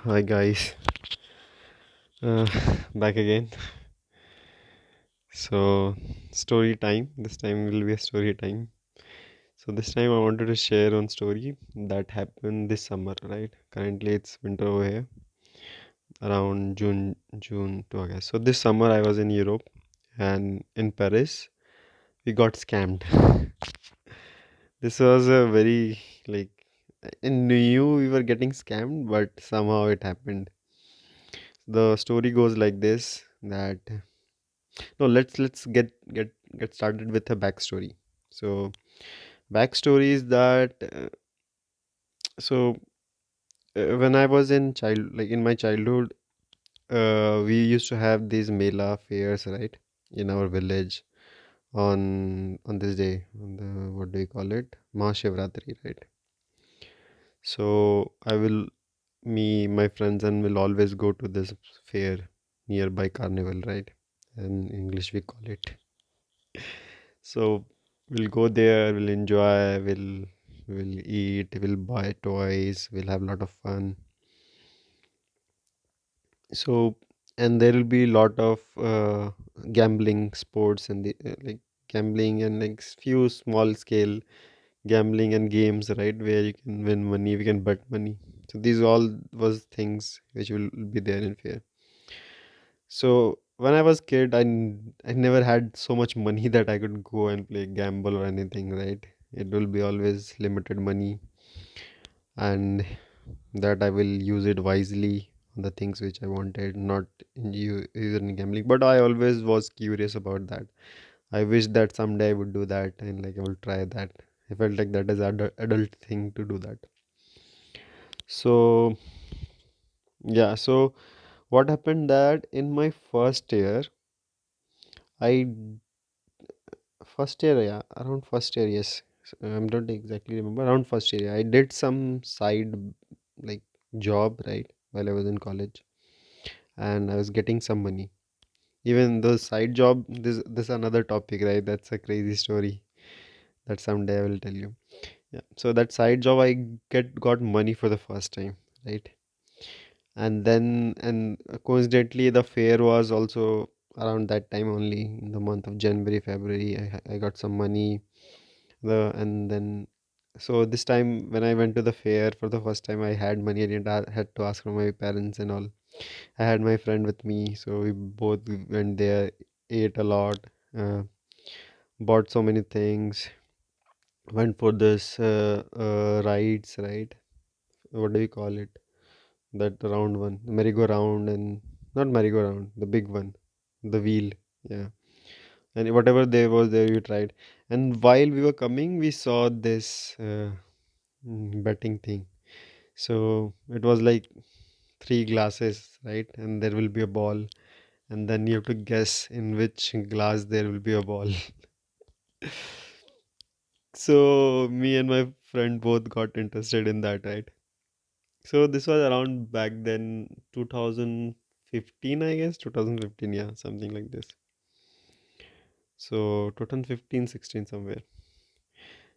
Hi guys, uh, back again. So, story time. This time will be a story time. So this time I wanted to share one story that happened this summer. Right? Currently it's winter over here, around June to August. So this summer I was in Europe and in Paris we got scammed. This was a very like I knew we were getting scammed, but somehow it happened. The story goes like this that no, let's get started with a backstory. So backstory is that so when I was in in my childhood, we used to have these Mela fairs, right, in our village on this day, on the what do you call it, Mahashivratri, right? So my friends and will always go to this fair nearby carnival, right? In English we call it. So we'll go there, we'll enjoy, we'll eat, we'll buy toys, we'll have a lot of fun. So and there will be a lot of gambling sports and like gambling and like few small scale gambling and games, right, where you can win money, we can bet money. So these all was things which will be there in fair. So when I was kid, I never had so much money that I could go and play gamble or anything, right? It will be always limited money, and that I will use it wisely on the things which I wanted, not use it in gambling. But I always was curious about that. I wish that someday I would do that and like I will try that. I felt like that is adult thing to do that. So yeah, so what happened that in my I first year, yeah, around first year, yes. I don't exactly remember. Around first year, I did some side like job, right, while I was in college, and I was getting some money. Even the side job, this another topic, right? That's a crazy story that someday I will tell you. Yeah. So that side job, I got money for the first time, right? And coincidentally, the fair was also around that time only in the month of January, February. I got some money. And then so this time when I went to the fair for the first time, I had money. I didn't had to ask from my parents and all. I had my friend with me, so we both went there, ate a lot, uh, bought so many things, went for this rides, right? What do you call it? That round one, merry-go-round, and not merry-go-round, the big one, the wheel, yeah. And whatever there was there, we tried. And while we were coming, we saw this betting thing. So it was like three glasses, right? And there will be a ball, and then you have to guess in which glass there will be a ball. So me and my friend both got interested in that, right? So this was around back then, 2015, I guess, 2015, yeah, something like this. So 2015, 16 somewhere.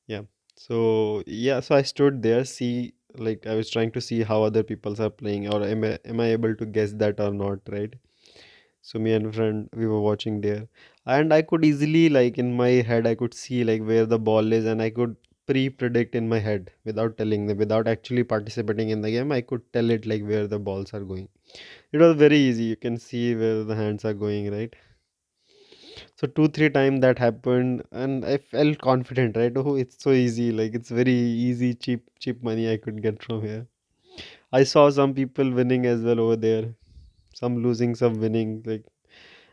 Yeah. So yeah, so I stood there, see, like I was trying to see how other peoples are playing, or am I able to guess that or not, right? So me and friend we were watching there, and I could easily like in my head I could see like where the ball is, and I could pre-predict in my head without telling them, without actually participating in the game. I could tell it like where the balls are going. It was very easy. You can see where the hands are going, right? So two, three times that happened, and I felt confident, right? Oh, it's so easy. Like it's very easy, cheap money I could get from here. I saw some people winning as well over there, some losing, some winning, like,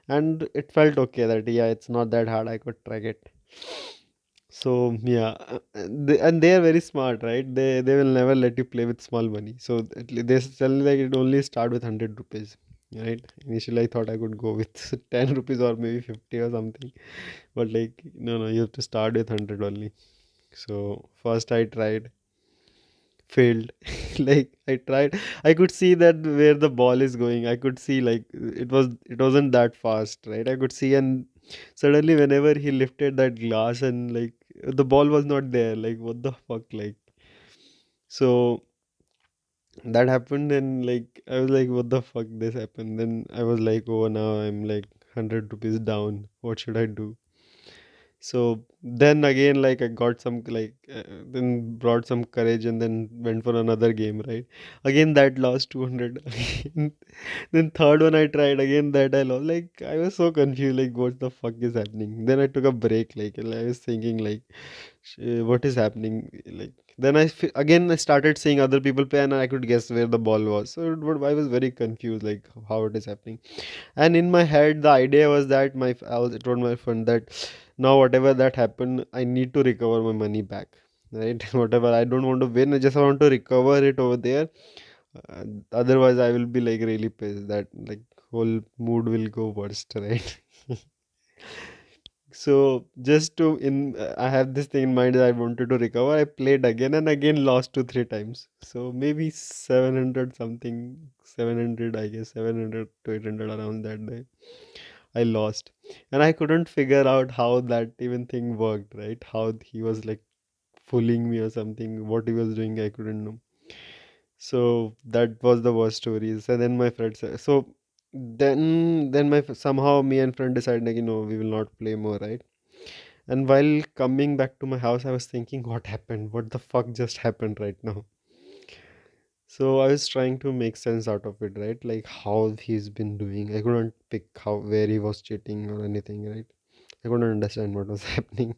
and it felt okay that yeah, it's not that hard. I could track it. So yeah, and they are very smart, right? They will never let you play with small money. So they tell you like it only start with 100 rupees, right? Initially, I thought I could go with 10 rupees or maybe 50 or something, but like no, you have to start with 100 only. So first I tried, failed. Like I tried, I could see that where the ball is going. I could see like it wasn't that fast, right? I could see, and suddenly whenever he lifted that glass and like the ball was not there, like what the fuck, like. So That happened, and like I was like, what the fuck this happened? Then I was like, oh, now I'm like 100 rupees down. What should I do? So then again, like I got some like then brought some courage and then went for another game, right? Again that lost 200. Again, then third one I tried again, that I lost. Like I was so confused, like what the fuck is happening? Then I took a break, like and I was thinking like, what is happening? Like then again I started seeing other people play and I could guess where the ball was. So I was very confused, like how it is happening. And in my head, the idea was that I told my friend that now whatever that happened, I need to recover my money back. Right? Whatever, I don't want to win, I just want to recover it over there. Otherwise, I will be like really pissed that like whole mood will go worst, right? So just to in I have this thing in mind that I wanted to recover. I played again and again, lost two, three times. So maybe 700 something, 700, I guess 700 to 800 around that day. I lost. And I couldn't figure out how that even thing worked, right? How he was like fooling me or something. What he was doing, I couldn't know. So that was the worst stories. And then my friend said, so then somehow me and friend decided like, we will not play more, right? And while coming back to my house, I was thinking, what happened? What the fuck just happened right now? So I was trying to make sense out of it, right? Like how he's been doing. I couldn't pick how where he was cheating or anything, right? I couldn't understand what was happening.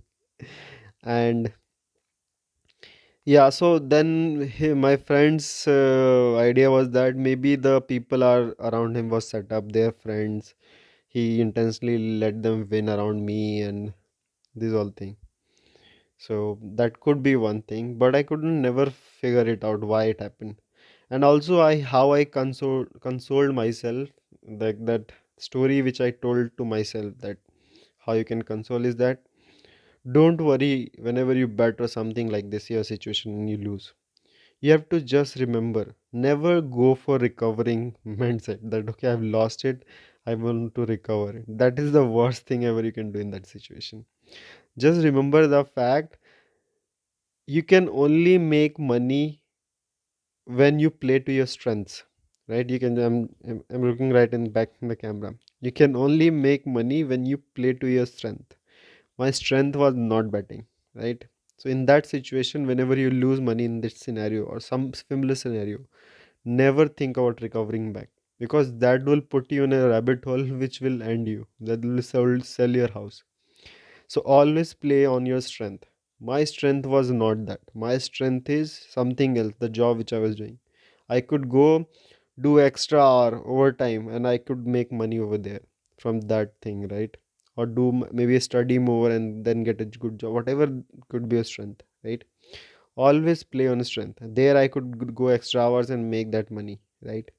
And yeah, so then my friend's idea was that maybe the people are around him was set up, their friends. He intentionally let them win around me and these all things. So that could be one thing, but I couldn't never figure it out why it happened. And also I how I consoled myself, like that story which I told to myself, that how you can console is that don't worry whenever you bet or something like this your situation and you lose. You have to just remember, never go for recovering mindset that okay, I've lost it, I want to recover it. That is the worst thing ever you can do in that situation. Just remember the fact you can only make money when you play to your strengths, right? You can I'm looking right in back in the camera. You can only make money when you play to your strength. My strength was not betting, right? So in that situation, whenever you lose money in this scenario or some similar scenario, never think about recovering back, because that will put you in a rabbit hole which will end you, that will sell your house. So always play on your strength. My strength was not that. My strength is something else, the job which I was doing. I could go do extra hour overtime and I could make money over there from that thing, right? Or do maybe study more and then get a good job, whatever could be a strength, right? Always play on strength. There I could go extra hours and make that money, right?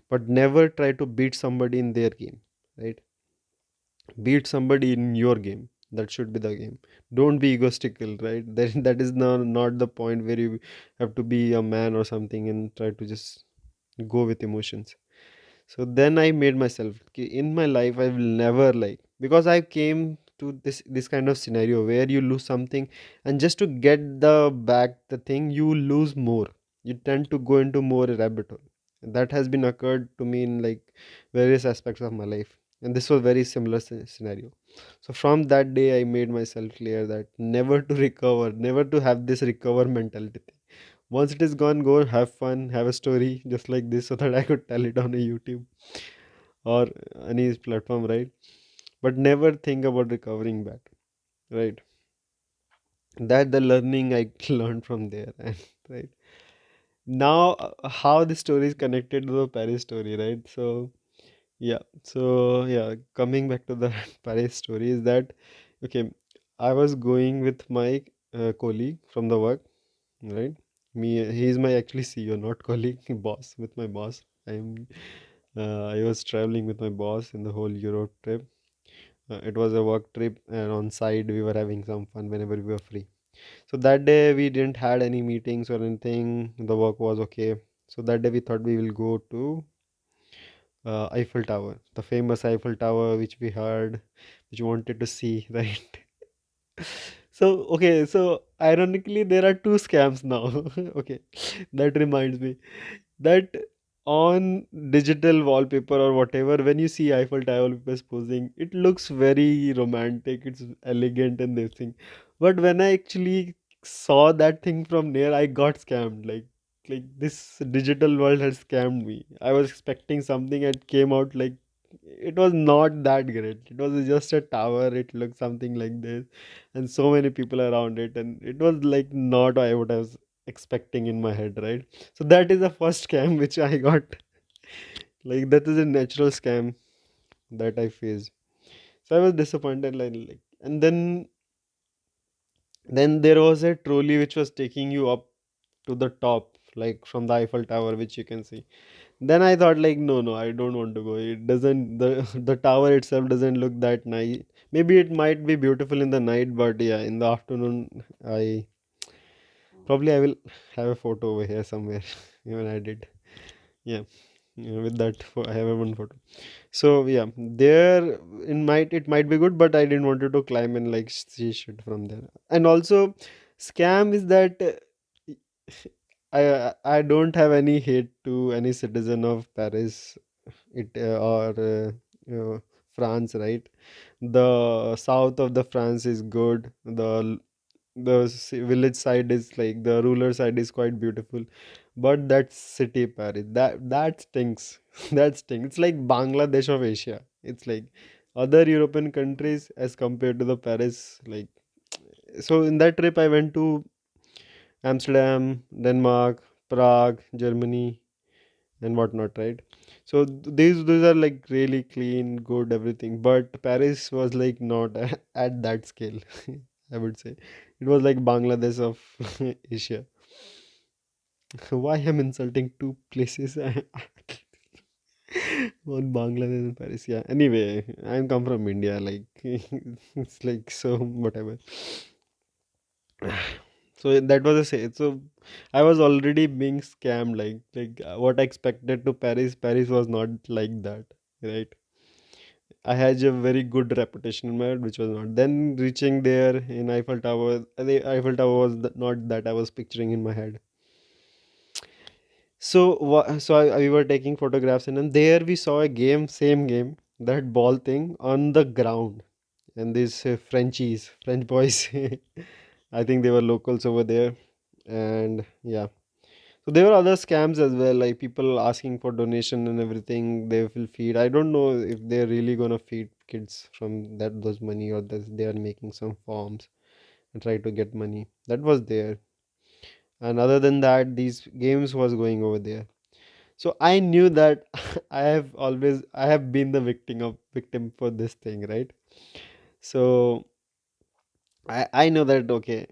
But never try to beat somebody in their game, right? Beat somebody in your game. That should be the game. Don't be egotistical, right? That is not the point where you have to be a man or something and try to just go with emotions. So then I made myself in my life I will never like, because I came to this kind of scenario where you lose something and just to get the back the thing you lose more, you tend to go into more rabbit hole. That has been occurred to me in like various aspects of my life, and this was very similar scenario. So from that day I made myself clear that never to recover, never to have this recover mentality. Once it is gone, go have fun, have a story just like this so that I could tell it on a YouTube or any platform, right? But never think about recovering back, right? That the learning I learned from there, and right now, how the story is connected to the Paris story, right? So coming back to the Paris story is that okay, I was going with my colleague from the work, right? He's my actually CEO, not colleague, boss, with my boss. I was traveling with my boss in the whole Europe trip. It was a work trip, and on side we were having some fun whenever we were free. So that day we didn't had any meetings or anything. The work was okay. So that day we thought we will go to Eiffel Tower, the famous Eiffel Tower, which we heard, which we wanted to see, right? So so ironically there are two scams now. Okay, that reminds me. that on digital wallpaper or whatever, when you see Eiffel Tower people posing, it looks very romantic, it's elegant and this thing. But when I actually saw that thing from near, I got scammed. Like this digital world has scammed me. I was expecting something and came out like it was not that great. It was just a tower. It looked something like this, and so many people around it, and it was like not what I was expecting in my head, right? So that is the first scam which I got. Like that is a natural scam that I faced. So I was disappointed, and then there was a trolley which was taking you up to the top, like from the Eiffel Tower, which you can see. Then I thought like, no, no, I don't want to go. It doesn't the the tower itself doesn't look that nice. Maybe it might be beautiful in the night, but yeah, in the afternoon, I probably I will have a photo over here somewhere. Even I did. Yeah, yeah, with that, I have a one photo. So yeah, there it might be good, but I didn't wanted to climb and like see shit from there. And also, scam is that I don't have any hate to any citizen of Paris, or France, right? The south of the France is good. The village side is like the ruler side is quite beautiful, but that city Paris, that stinks. That stinks. It's like Bangladesh of Asia. It's like other European countries as compared to the Paris. Like so, in that trip, I went to Amsterdam, Denmark, Prague, Germany, and whatnot, right? So these are like really clean, good, everything. But Paris was like not at that scale. I would say it was like Bangladesh of Asia. Why I'm insulting two places? One Bangladesh and Paris. Yeah. Anyway, I'm come from India. Like it's like so whatever. So that was a say. So I was already being scammed. What I expected to Paris. Paris was not like that, right? I had a very good reputation in my head, which was not. Then reaching there in Eiffel Tower, the Eiffel Tower was not that I was picturing in my head. We were taking photographs, and then there we saw a game, same game, that ball thing on the ground, and these Frenchies, French boys, I think they were locals over there, and yeah. So there were other scams as well, like people asking for donation and everything. They will feed. I don't know if they're really gonna feed kids from that those money, or that they are making some forms and try to get money. That was there, and other than that, these games was going over there. So I knew that I have been the victim for this thing, right? So I know that okay,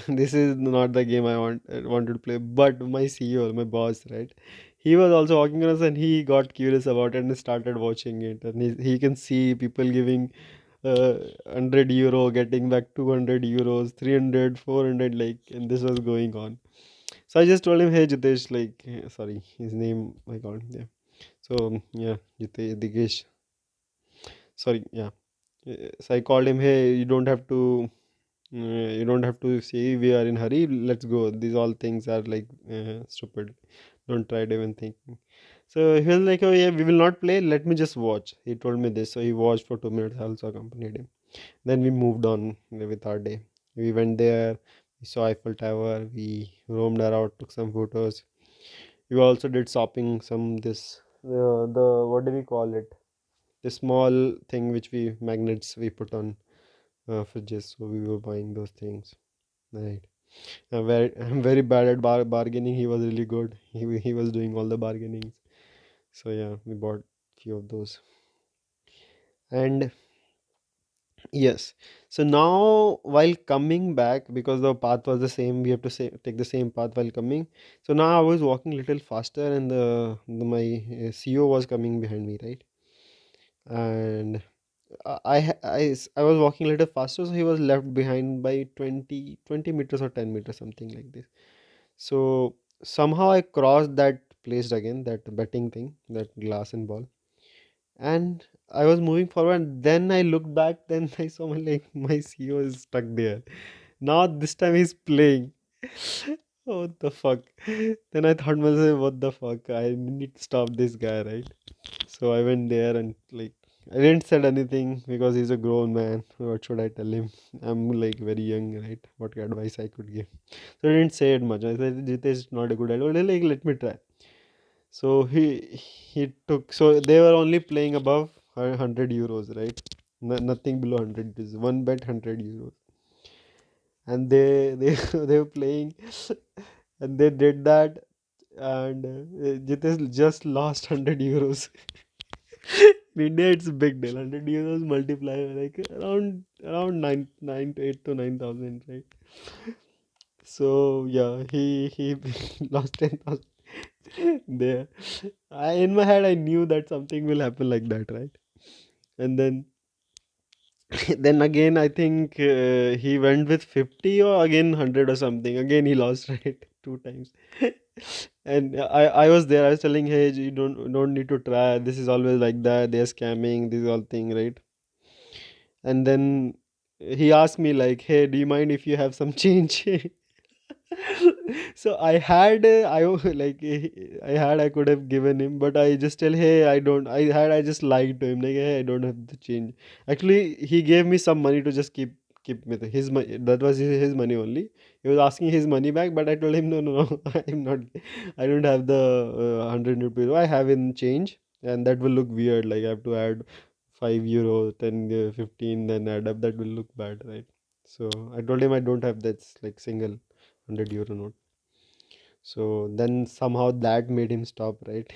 this is not the game wanted to play. But my CEO, my boss, right? He was also walking on us, and he got curious about it and started watching it. And he can see people giving 100 euro, getting back 200 euros, 300, 400, like, and this was going on. So I just told him, hey Jitesh, like, sorry, his name I got, yeah. So yeah, Digesh, sorry, yeah. So I called him, hey, you don't have to say we are in hurry. Let's go. These all things are like stupid. Don't try to even think. So he was like, oh yeah, we will not play. Let me just watch. He told me this. So he watched for 2 minutes. I also accompanied him. Then we moved on with our day. We went there. We saw Eiffel Tower. We roamed around, took some photos. We also did shopping. Some this the what do we call it? The small thing which we magnets we put on fridges. So we were buying those things. Right. I'm very bad at bargaining. He was really good. He was doing all the bargainings. So yeah, we bought few of those. And yes, so now while coming back, because the path was the same, we have to take the same path while coming. So now I was walking a little faster, and my CEO was coming behind me, right? And I was walking a little faster, so he was left behind by 20 meters or 10 meters, something like this. So somehow I crossed that place again, that betting thing, that glass and ball, and I was moving forward. Then I looked back, then I saw my CEO is stuck there. Now this time he's playing. Oh, what the fuck? Then I thought myself, what the fuck? I need to stop this guy, right? So I went there and like I didn't said anything because he's a grown man. What should I tell him? I'm like very young, right? What advice I could give? So I didn't say it much. I said, Jitesh, it's not a good idea. Well, like, let me try. So he took. So they were only playing above 100 euros, right? Nothing below 100 is one bet 100 euros, and they they were playing, and they did that, and Jitesh just lost 100 euros. In India, it's a big deal. 100 euros multiply like around nine to 8 to 9,000, right? So yeah, he lost 10,000 there. In my head, I knew that something will happen like that, right? And then then again, I think he went with 50 or again 100 or something. Again, he lost, right? Two times. And I was there. I was telling, hey, you don't need to try. This is always like that. They're scamming. This all thing, right? And then he asked me like, hey, do you mind if you have some change? So I had I could have given him, but I just tell, hey, I just lied to him like, hey, I don't have the change. Actually, he gave me some money to just keep with his money. That was his money only. He was asking his money back, but I told him, no, no, no, I'm not. I don't have the 100 rupees. I have in change, and that will look weird. Like I have to add 5 euro, 10, 15, then add up. That will look bad, right? So I told him I don't have that like single 100 euro note. So then somehow that made him stop, right?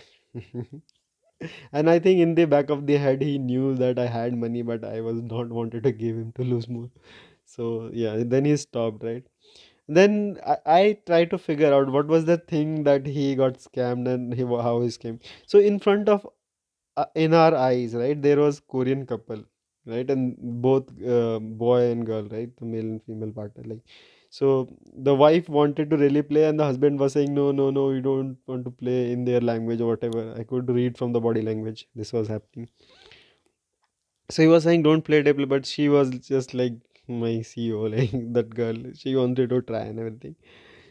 And I think in the back of the head he knew that I had money, but I was not wanted to give him to lose more. So yeah, then he stopped, right? Then I tried to figure out what was the thing that he got scammed and how he scammed. So in front of in our eyes, right, there was Korean couple, right, and both boy and girl, right, the male and female partner, like. So the wife wanted to really play, and the husband was saying, no, no, no, you don't want to play in their language or whatever. I could read from the body language. This was happening. So he was saying, don't play table, but she was just like my CEO, like that girl. She wanted to try and everything.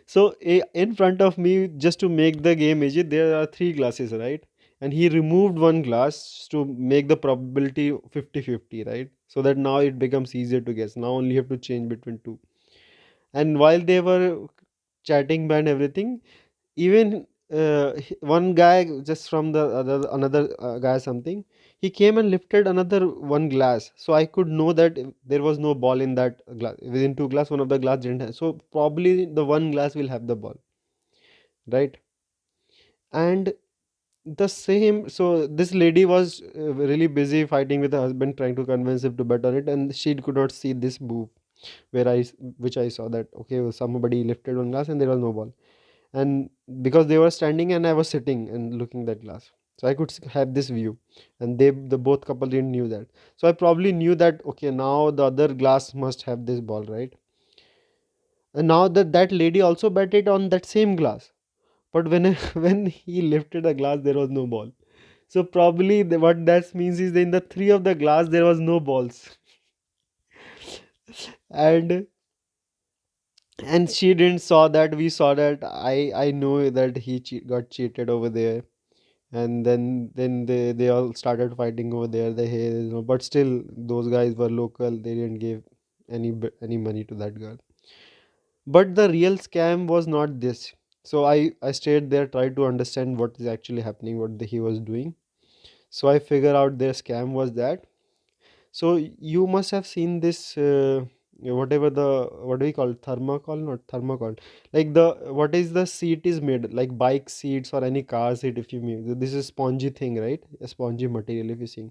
So in front of me, just to make the game easy, there are three glasses, right? And he removed one glass to make the probability 50-50, right? So that now it becomes easier to guess. Now only you have to change between two. And while they were chatting and everything, even one guy just from the other another guy something, he came and lifted another one glass, so I could know that there was no ball in that glass. Within two glass, one of the glass didn't have, so probably the one glass will have the ball, right? And the same, so this lady was really busy fighting with her husband, trying to convince him to bet on it, and she could not see this move where which I saw that okay, somebody lifted one glass and there was no ball. And because they were standing and I was sitting and looking that glass, so I could have this view, and the both couple didn't knew that. So I probably knew that okay, now the other glass must have this ball, right? And now that lady also bet it on that same glass, but when when he lifted the glass, there was no ball. So probably what that means is that in the three of the glass there was no balls. and and she didn't saw that, we saw that. I know that he got cheated over there. And then they all started fighting over there, but still those guys were local, they didn't give any money to that girl. But the real scam was not this. So I stayed there, tried to understand what is actually happening, what he was doing. So I figured out their scam was that. So you must have seen this whatever the, what do we call it? Thermocol, not thermocol. Like the, what is the seat is made like bike seats or any car seat, if you mean this is spongy thing, right? A spongy material if you see.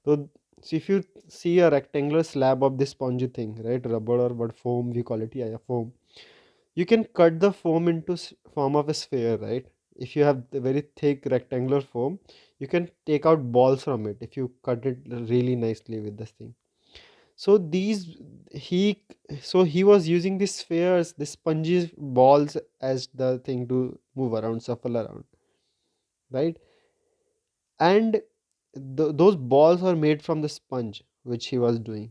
So, so if you see a rectangular slab of this spongy thing, right? Rubber or what foam we call it, yeah, yeah, foam. You can cut the foam into form of a sphere, right? If you have the very thick rectangular foam, you can take out balls from it if you cut it really nicely with this thing. So these he so he was using these spheres, these spongy balls as the thing to move around, shuffle around, right? And those balls are made from the sponge which he was doing.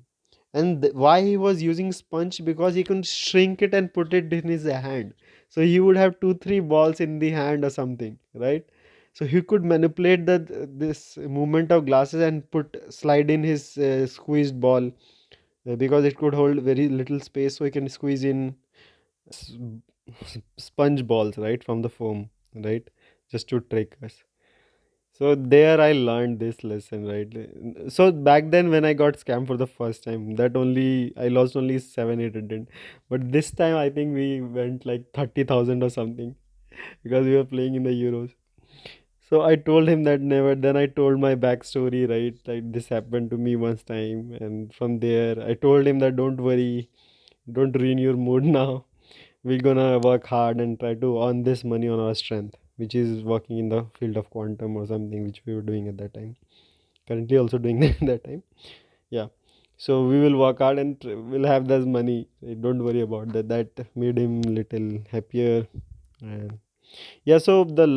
And why he was using sponge? Because he can shrink it and put it in his hand. So he would have two, three balls in the hand or something, right? So he could manipulate this movement of glasses and put slide in his squeezed ball, because it could hold very little space, so he can squeeze in s- sponge balls, right, from the foam, right, just to trick us. So there I learned this lesson, right? So back then when I got scammed for the first time, that only I lost only 700. But this time I think we went like 30,000 or something, because we were playing in the Euros. So I told him that never. Then I told my backstory, right? Like this happened to me once time, and from there I told him that don't worry, don't ruin your mood now. We're gonna work hard and try to earn this money on our strength, which is working in the field of quantum or something, which we were doing at that time. Currently also doing that at that time. Yeah. So we will work hard and we'll have this money. Don't worry about that. That made him little happier. And yeah, so the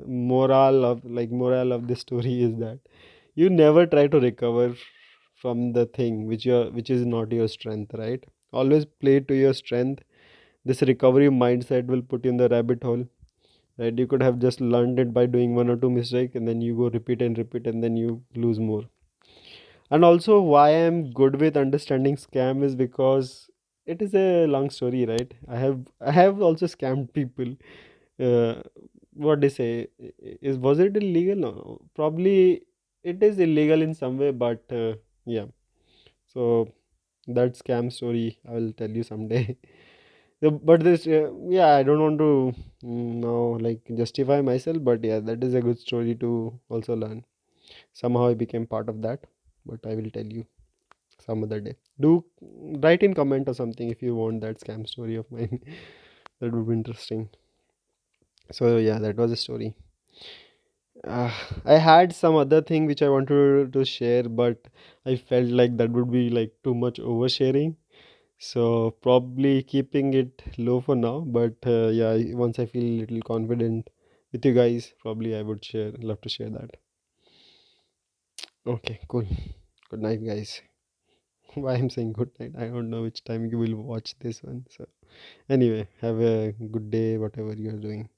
moral of this story is that you never try to recover from the thing which is not your strength, right? Always play to your strength. This recovery mindset will put you in the rabbit hole, right? You could have just learned it by doing one or two mistakes, and then you go repeat, and then you lose more. And also, why I'm good with understanding scam is because it is a long story, right? I have also scammed people. uh, what they say, is was it illegal? No, probably it is illegal in some way, but yeah. So that scam story I will tell you someday. But this, yeah, I don't want to now like justify myself, but yeah, that is a good story to also learn. Somehow I became part of that, but I will tell you some other day. Do write in comment or something if you want that scam story of mine. That would be interesting. So yeah, that was a story. Uh, I had some other thing which I wanted to share, but I felt like that would be like too much oversharing. So probably keeping it low for now. But yeah, once I feel a little confident with you guys, probably I would love to share that. Okay, cool. Good night, guys. Why I'm saying good night, I don't know which time you will watch this one. So anyway, have a good day, whatever you are doing.